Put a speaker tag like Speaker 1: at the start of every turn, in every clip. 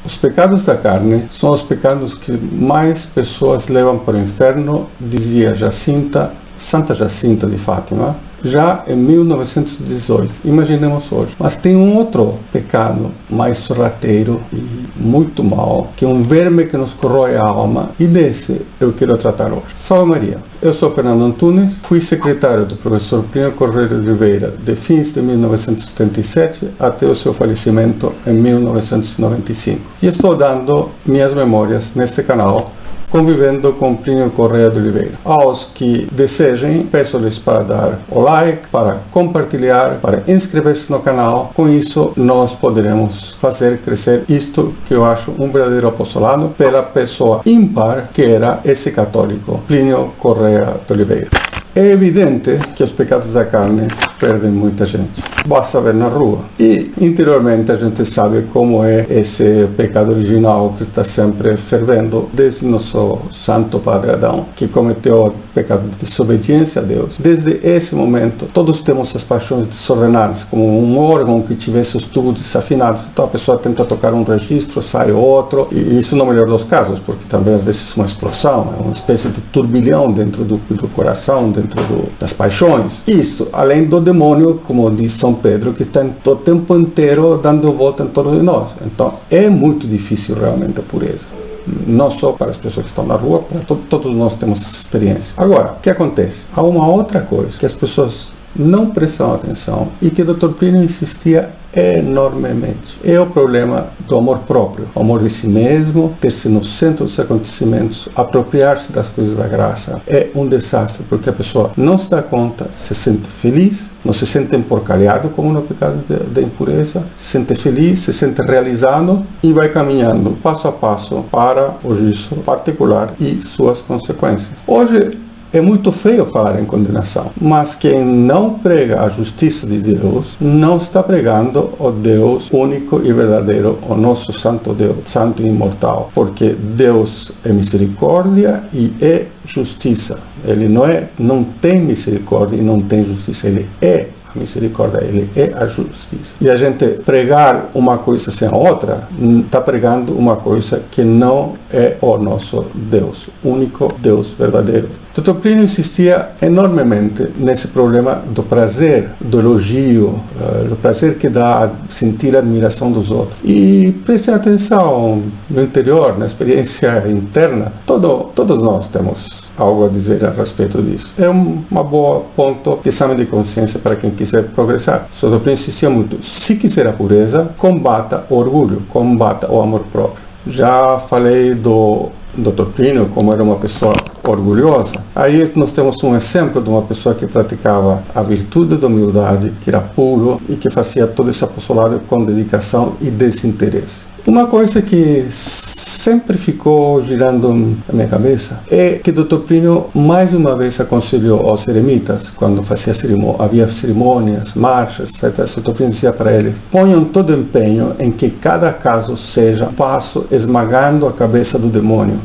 Speaker 1: Os pecados da carne são os pecados que mais pessoas levam para o inferno, dizia Santa Jacinta de Fátima, já em 1918. Imaginemos hoje. Mas tem um outro pecado mais sorrateiro e muito mau, que é um verme que nos corrói a alma, e desse eu quero tratar hoje. Salve Maria! Eu sou Fernando Antunes, fui secretário do professor Plínio Correia de Oliveira de fins de 1977 até o seu falecimento em 1995. E estou dando minhas memórias neste canal, convivendo com Plínio Correia de Oliveira. Aos que desejem, peço-lhes para dar o like, para compartilhar, para inscrever-se no canal. Com isso, nós poderemos fazer crescer isto que eu acho um verdadeiro apostolado pela pessoa ímpar que era esse católico, Plínio Correia de Oliveira. É evidente que os pecados da carne perdem muita gente. Basta ver na rua. E interiormente a gente sabe como é esse pecado original que está sempre fervendo desde nosso Santo Padre Adão, que cometeu o pecado de desobediência a Deus. Desde esse momento, todos temos as paixões desordenadas, como um órgão que tivesse os tubos desafinados. Então a pessoa tenta tocar um registro, sai outro, e isso no melhor dos casos, porque também às vezes é uma explosão, é uma espécie de turbilhão dentro do coração, dentro das paixões. Isso, além do demônio, como diz São Pedro, que está o tempo inteiro dando volta em torno de nós. Então, é muito difícil realmente a pureza. Não só para as pessoas que estão na rua, para todos nós temos essa experiência. Agora, o que acontece? Há uma outra coisa que as pessoas não prestam atenção e que o Dr. Plínio insistia enormemente. É o problema do amor próprio, o amor de si mesmo, ter-se no centro dos acontecimentos, apropriar-se das coisas da graça. É um desastre, porque a pessoa não se dá conta, se sente feliz, não se sente emporcalhado como no pecado da impureza, se sente feliz, se sente realizado e vai caminhando passo a passo para o juízo particular e suas consequências. Hoje é muito feio falar em condenação, mas quem não prega a justiça de Deus não está pregando o Deus único e verdadeiro, o nosso santo Deus, santo e imortal, porque Deus é misericórdia e é justiça. Ele não tem misericórdia e não tem justiça, ele é a misericórdia, ele é a justiça. E a gente pregar uma coisa sem a outra, está pregando uma coisa que não é o nosso Deus, único Deus verdadeiro. Dr. Plínio insistia enormemente nesse problema do prazer, do elogio, do prazer que dá a sentir a admiração dos outros. E prestem atenção no interior, na experiência interna, todos nós temos algo a dizer a respeito disso. É uma boa ponto de exame de consciência para quem quiser progressar. O Dr. Plínio insistia muito, se quiser a pureza, combata o orgulho, combata o amor próprio. Já falei do Dr. Plínio como era uma pessoa orgulhosa. Aí nós temos um exemplo de uma pessoa que praticava a virtude da humildade, que era puro e que fazia todo esse apostolado com dedicação e desinteresse. Uma coisa que sempre ficou girando na minha cabeça é que Dr. Plínio mais uma vez aconselhou aos eremitas, quando havia cerimônias, marchas, etc. O Dr. Plínio dizia para eles: ponham todo empenho em que cada caso seja um passo esmagando a cabeça do demônio,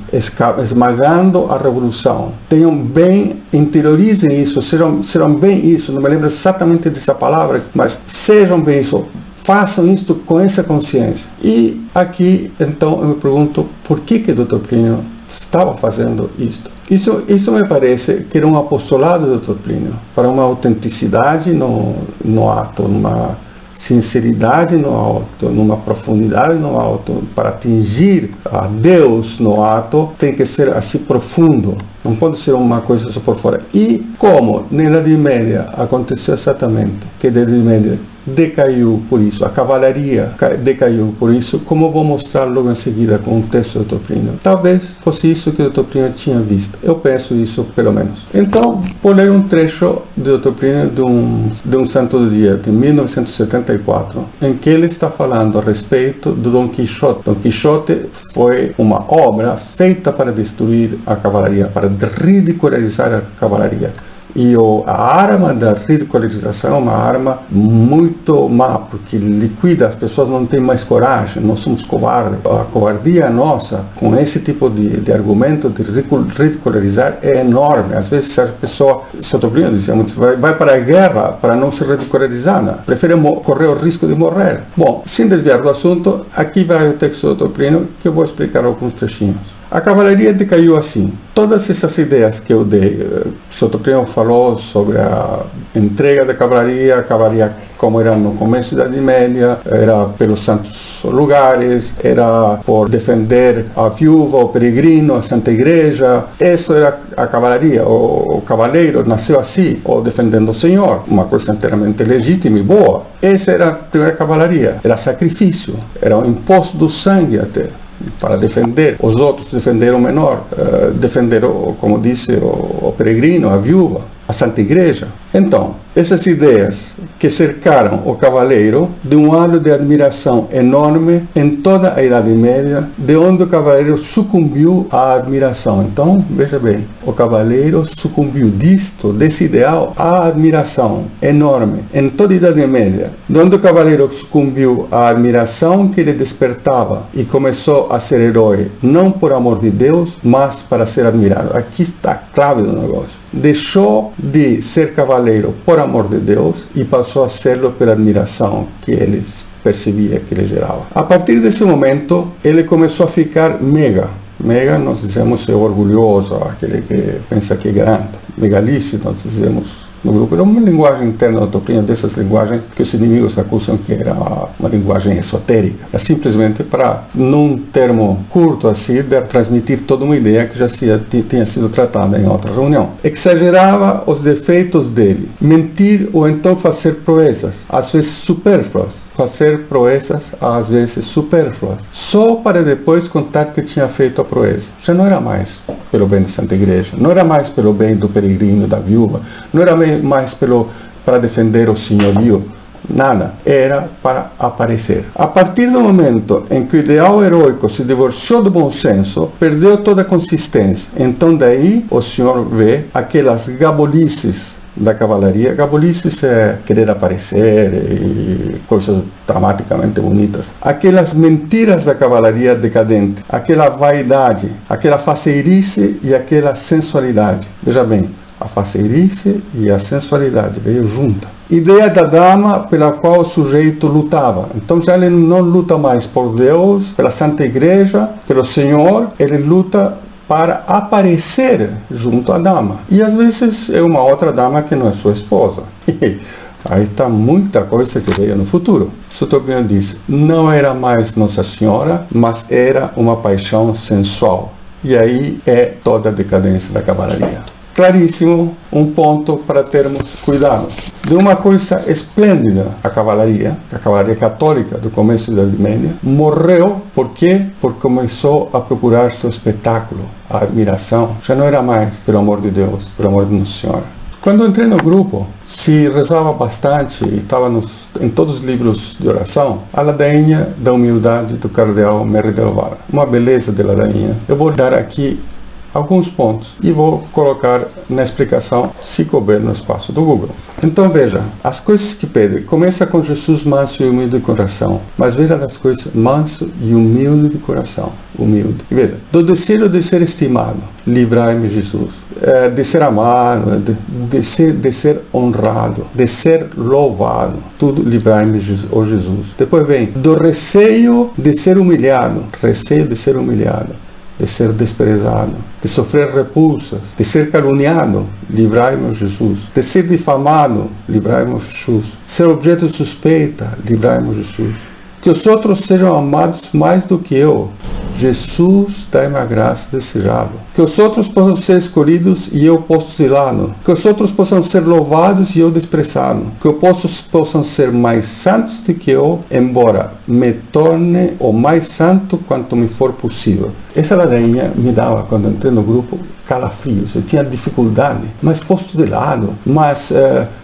Speaker 1: esmagando a revolução. Tenham bem, interiorizem isso, sejam bem isso. Não me lembro exatamente dessa palavra, mas sejam bem isso. Façam isto com essa consciência. E aqui, então, eu me pergunto por que Dr. Plínio estava fazendo isto. Isso me parece que era um apostolado do Dr. Plínio para uma autenticidade no ato, numa sinceridade no ato, numa profundidade no ato. Para atingir a Deus no ato, tem que ser assim profundo. Não pode ser uma coisa só por fora. E como na Idade Média aconteceu exatamente, que a Idade Média decaiu por isso, a cavalaria decaiu por isso, como eu vou mostrar logo em seguida com um texto do Dr. Plínio. Talvez fosse isso que o Dr. Plínio tinha visto. Eu penso isso, pelo menos. Então, vou ler um trecho do Dr. Plínio de um santo do dia, de 1974, em que ele está falando a respeito do Dom Quixote. Dom Quixote foi uma obra feita para destruir a cavalaria, para ridicularizar a cavalaria. E a arma da ridicularização é uma arma muito má, porque liquida, as pessoas não têm mais coragem, nós somos covardes. A covardia nossa, com esse tipo de argumento de ridicularizar, é enorme. Às vezes a pessoa, Sotoprino dizia muito, vai para a guerra para não se ridicularizar, né? Prefere correr o risco de morrer. Bom, sem desviar do assunto, aqui vai o texto do Sotoprino, que eu vou explicar alguns trechinhos. A cavalaria decaiu assim. Todas essas ideias que eu dei, Sotoprino falou sobre a entrega da cavalaria, a cavalaria como era no começo da Idade Média, era pelos santos lugares, era por defender a viúva, o peregrino, a Santa Igreja. Isso era a cavalaria. O cavaleiro nasceu assim, ou defendendo o Senhor, uma coisa inteiramente legítima e boa. Essa era a primeira cavalaria. Era sacrifício, era o imposto do sangue até, para defender os outros, defender o menor, defender, como disse, o peregrino, a viúva, a Santa Igreja. Então, essas ideias que cercaram o cavaleiro de um halo de admiração enorme em toda a Idade Média, de onde o cavaleiro sucumbiu à admiração. Então, veja bem, o cavaleiro sucumbiu desse ideal, à admiração enorme em toda a Idade Média, de onde o cavaleiro sucumbiu à admiração que ele despertava e começou a ser herói, não por amor de Deus, mas para ser admirado. Aqui está a clave do negócio. Deixou de ser cavaleiro por amor de Deus e passou a serlo pela admiração que ele percebia que ele gerava. A partir desse momento, ele começou a ficar mega. Mega, nós dizemos, é orgulhoso, aquele que pensa que é grande. Megalice, nós dizemos no grupo. É uma linguagem interna da doutrina, dessas linguagens que os inimigos acusam que era uma linguagem esotérica. É simplesmente para, num termo curto assim, transmitir toda uma ideia que já tinha sido tratada em outra reunião. Exagerava os defeitos dele, mentir ou então fazer proezas, às vezes supérfluas. Fazer proezas, às vezes supérfluas, só para depois contar que tinha feito a proeza. Já não era mais pelo bem da Santa Igreja, não era mais pelo bem do peregrino, da viúva, não era mais para defender o senhorio, nada, era para aparecer. A partir do momento em que o ideal heróico se divorciou do bom senso, perdeu toda a consistência. Então daí o senhor vê aquelas gabolices da cavalaria. Gabolices é querer aparecer e coisas dramaticamente bonitas. Aquelas mentiras da cavalaria decadente, aquela vaidade, aquela faceirice e aquela sensualidade. Veja bem, a faceirice e a sensualidade veio junta. Ideia da dama pela qual o sujeito lutava. Então já ele não luta mais por Deus, pela Santa Igreja, pelo Senhor, ele luta para aparecer junto à dama. E às vezes é uma outra dama que não é sua esposa. Aí está muita coisa que veio no futuro. Sotoprino diz, não era mais Nossa Senhora, mas era uma paixão sensual. E aí é toda a decadência da cavalaria. Claríssimo, um ponto para termos cuidado. De uma coisa esplêndida, a cavalaria católica do começo da Idade Média, morreu. Por quê? Porque começou a procurar seu espetáculo, a admiração. Já não era mais pelo amor de Deus, pelo amor de Nossa Senhora. Quando entrei no grupo, se rezava bastante, e estava em todos os livros de oração, a ladainha da humildade do cardeal Merri del Val. Uma beleza de ladainha. Eu vou dar aqui alguns pontos e vou colocar na explicação, se couber no espaço do Google. Então veja, as coisas que pede, começa com Jesus manso e humilde de coração, mas veja as coisas manso e humilde de coração, humilde. E veja, do desejo de ser estimado, livrai-me Jesus, de ser amado, de ser honrado, de ser louvado, tudo livrai-me oh Jesus. Depois vem, do receio de ser humilhado, de ser desprezado, de sofrer repulsas, de ser caluniado, livrai-me, Jesus. De ser difamado, livrai-me, Jesus. Ser objeto de suspeita, livrai-me, Jesus. Que os outros sejam amados mais do que eu. Jesus, dai-me a graça desejá-lo. Que os outros possam ser escolhidos e eu posso zelá-lo. Que os outros possam ser louvados e eu desprezá-lo. Que os possam ser mais santos do que eu, embora me torne o mais santo quanto me for possível. Essa ladainha me dava, quando entrei no grupo, calafrios. Eu tinha dificuldade, mas posto de lado. Mas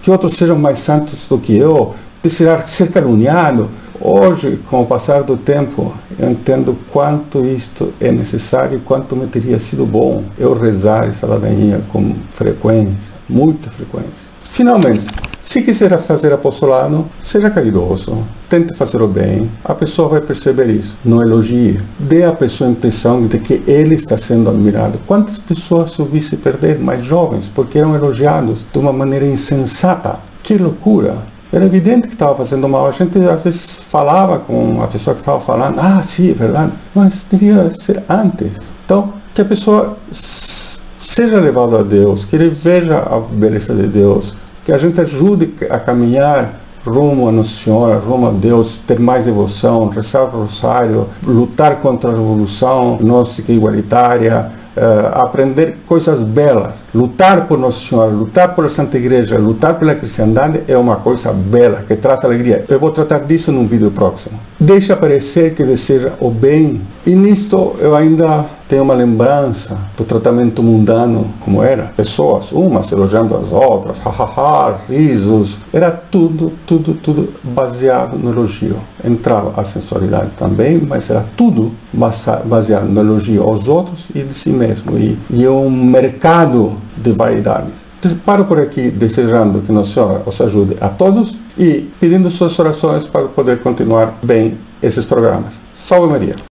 Speaker 1: que outros sejam mais santos do que eu, desejar ser caluniado, Hoje, com o passar do tempo, eu entendo quanto isto é necessário, quanto me teria sido bom eu rezar essa ladainha com frequência, muita frequência. Finalmente, se quiser fazer apostolado, seja caridoso, tente fazer o bem, a pessoa vai perceber isso. Não elogie, dê à pessoa a impressão de que ele está sendo admirado. Quantas pessoas eu vi se perder, mais jovens, porque eram elogiados de uma maneira insensata? Que loucura! Era evidente que estava fazendo mal. A gente às vezes falava com a pessoa que estava falando, ah, sim, é verdade, mas devia ser antes. Então, que a pessoa seja levada a Deus, que ele veja a beleza de Deus, que a gente ajude a caminhar rumo a Nossa Senhora, rumo a Deus, ter mais devoção, rezar o rosário, lutar contra a revolução gnóstica e igualitária, aprender coisas belas. Lutar por Nossa Senhora, lutar pela Santa Igreja, lutar pela cristandade é uma coisa bela, que traz alegria. Eu vou tratar disso num vídeo próximo. Deixe aparecer que deseja o bem. E nisto eu ainda tenho uma lembrança do tratamento mundano, como era. Pessoas, umas elogiando as outras, hahaha, risos. Era tudo baseado no elogio. Entrava a sensualidade também, mas era tudo baseado no elogio aos outros e de si mesmo. E um mercado de vaidades. Paro por aqui desejando que Nossa Senhora os ajude a todos e pedindo suas orações para poder continuar bem esses programas. Salve Maria!